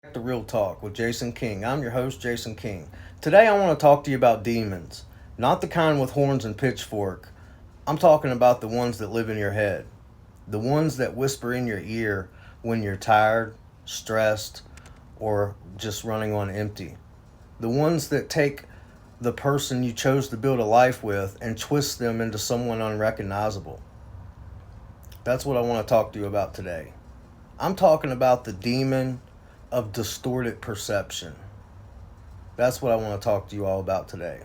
Back to Real Talk with Jason King. I'm your host, Jason King. Today I want to talk to you about demons. Not the kind with horns and pitchfork. I'm talking about the ones that live in your head. The ones that whisper in your ear when you're tired, stressed, or just running on empty. The ones that take the person you chose to build a life with and twist them into someone unrecognizable. That's what I want to talk to you about today. I'm talking about the demon of distorted perception. That's what I want to talk to you all about today.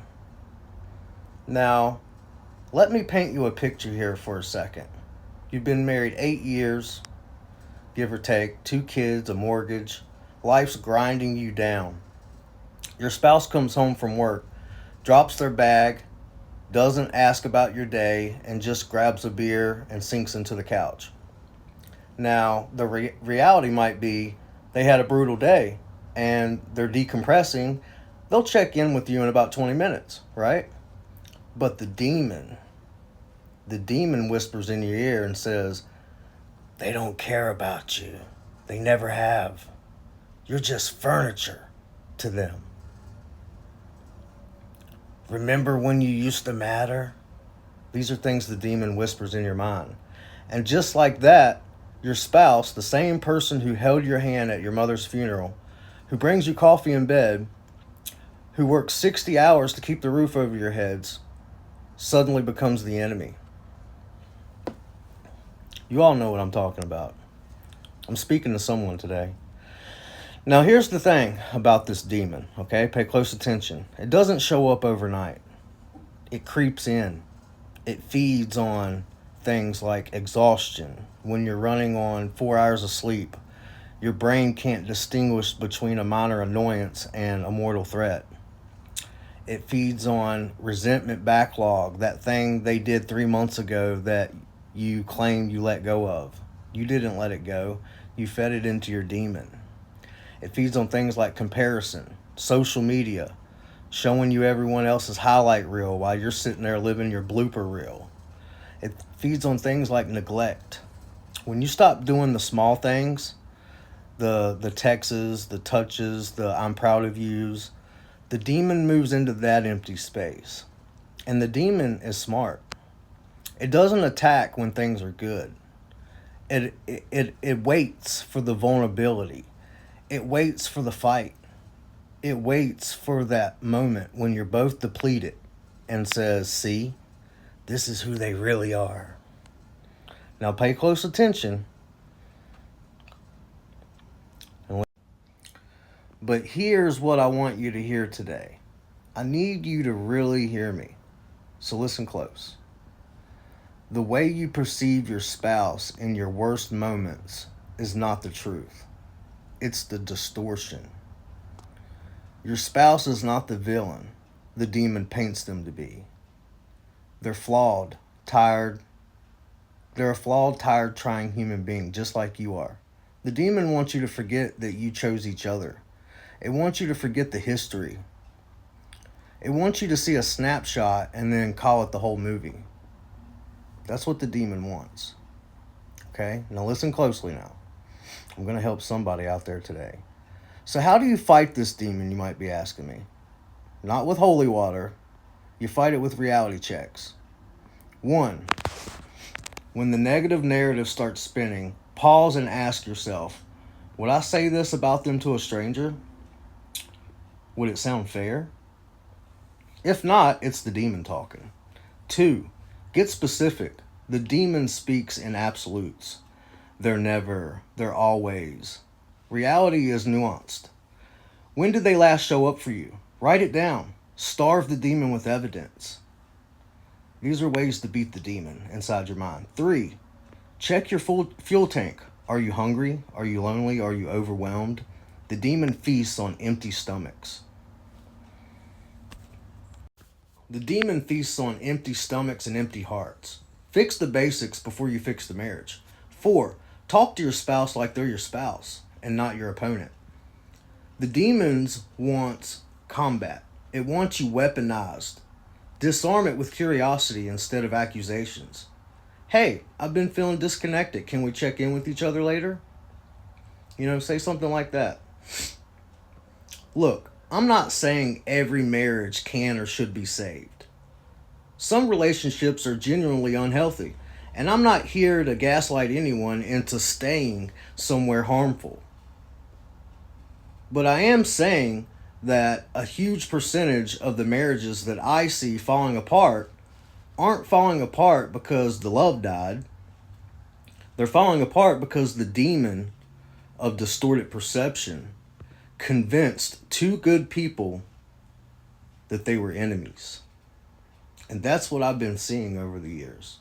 Now, let me paint you a picture here for a second. You've been married 8 years, give or take, 2 kids, a mortgage. Life's grinding you down. Your spouse comes home from work, drops their bag, doesn't ask about your day, and just grabs a beer and sinks into the couch. Now, the reality might be they had a brutal day and they're decompressing. They'll check in with you in about 20 minutes, right? But the demon whispers in your ear and says, they don't care about you. They never have. You're just furniture to them. Remember when you used to matter? These are things the demon whispers in your mind. And just like that, your spouse, the same person who held your hand at your mother's funeral, who brings you coffee in bed, who works 60 hours to keep the roof over your heads, suddenly becomes the enemy. You all know what I'm talking about. I'm speaking to someone today. Now, here's the thing about this demon, okay? Pay close attention. It doesn't show up overnight. It creeps in. It feeds on things like exhaustion. When you're running on 4 hours of sleep, your brain can't distinguish between a minor annoyance and a mortal threat. It feeds on resentment backlog, that thing they did 3 months ago that you claimed you let go of. You didn't let it go. You fed it into your demon. It feeds on things like comparison, social media, showing you everyone else's highlight reel while you're sitting there living your blooper reel. It feeds on things like neglect. When you stop doing the small things, the texts, the touches, the I'm proud of yous, the demon moves into that empty space. And the demon is smart. It doesn't attack when things are good. It waits for the vulnerability. It waits for the fight. It waits for that moment when you're both depleted and says, see, this is who they really are. Now pay close attention. But here's what I want you to hear today. I need you to really hear me. So listen close. The way you perceive your spouse in your worst moments is not the truth. It's the distortion. Your spouse is not the villain the demon paints them to be. They're flawed, tired. They're a flawed, tired, trying human being, just like you are. The demon wants you to forget that you chose each other. It wants you to forget the history. It wants you to see a snapshot and then call it the whole movie. That's what the demon wants. Okay? Now listen closely now. I'm going to help somebody out there today. So how do you fight this demon, you might be asking me? Not with holy water. You fight it with reality checks. 1. When the negative narrative starts spinning, pause and ask yourself, would I say this about them to a stranger? Would it sound fair? If not, it's the demon talking. 2. Get specific. The demon speaks in absolutes. They're never, they're always. Reality is nuanced. When did they last show up for you? Write it down. Starve the demon with evidence. These are ways to beat the demon inside your mind. 3. Check your full fuel tank. Are you hungry? Are you lonely? Are you overwhelmed? The demon feasts on empty stomachs. The demon feasts on empty stomachs and empty hearts. Fix the basics before you fix the marriage. 4. Talk to your spouse like they're your spouse and not your opponent. The demons wants combat. It wants you weaponized. Disarm it with curiosity instead of accusations. Hey, I've been feeling disconnected. Can we check in with each other later? Say something like that. Look, I'm not saying every marriage can or should be saved. Some relationships are genuinely unhealthy, and I'm not here to gaslight anyone into staying somewhere harmful. But I am saying that a huge percentage of the marriages that I see falling apart aren't falling apart because the love died. They're falling apart because the demon of distorted perception convinced two good people that they were enemies. And that's what I've been seeing over the years.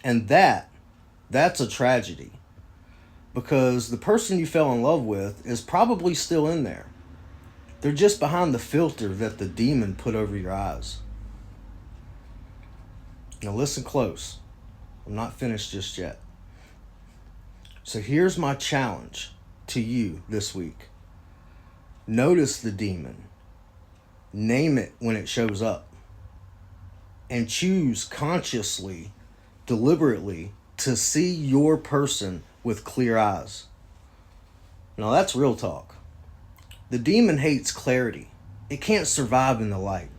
And that's a tragedy. Because the person you fell in love with is probably still in there. They're just behind the filter that the demon put over your eyes. Now listen close. I'm not finished just yet. So here's my challenge to you this week. Notice the demon. Name it when it shows up. And choose consciously, deliberately, to see your person with clear eyes. Now that's real talk. The demon hates clarity. It can't survive in the light.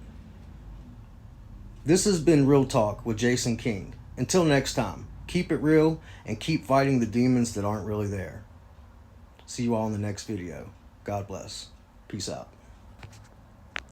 This has been Real Talk with Jason King. Until next time, keep it real and keep fighting the demons that aren't really there. See you all in the next video. God bless. Peace out.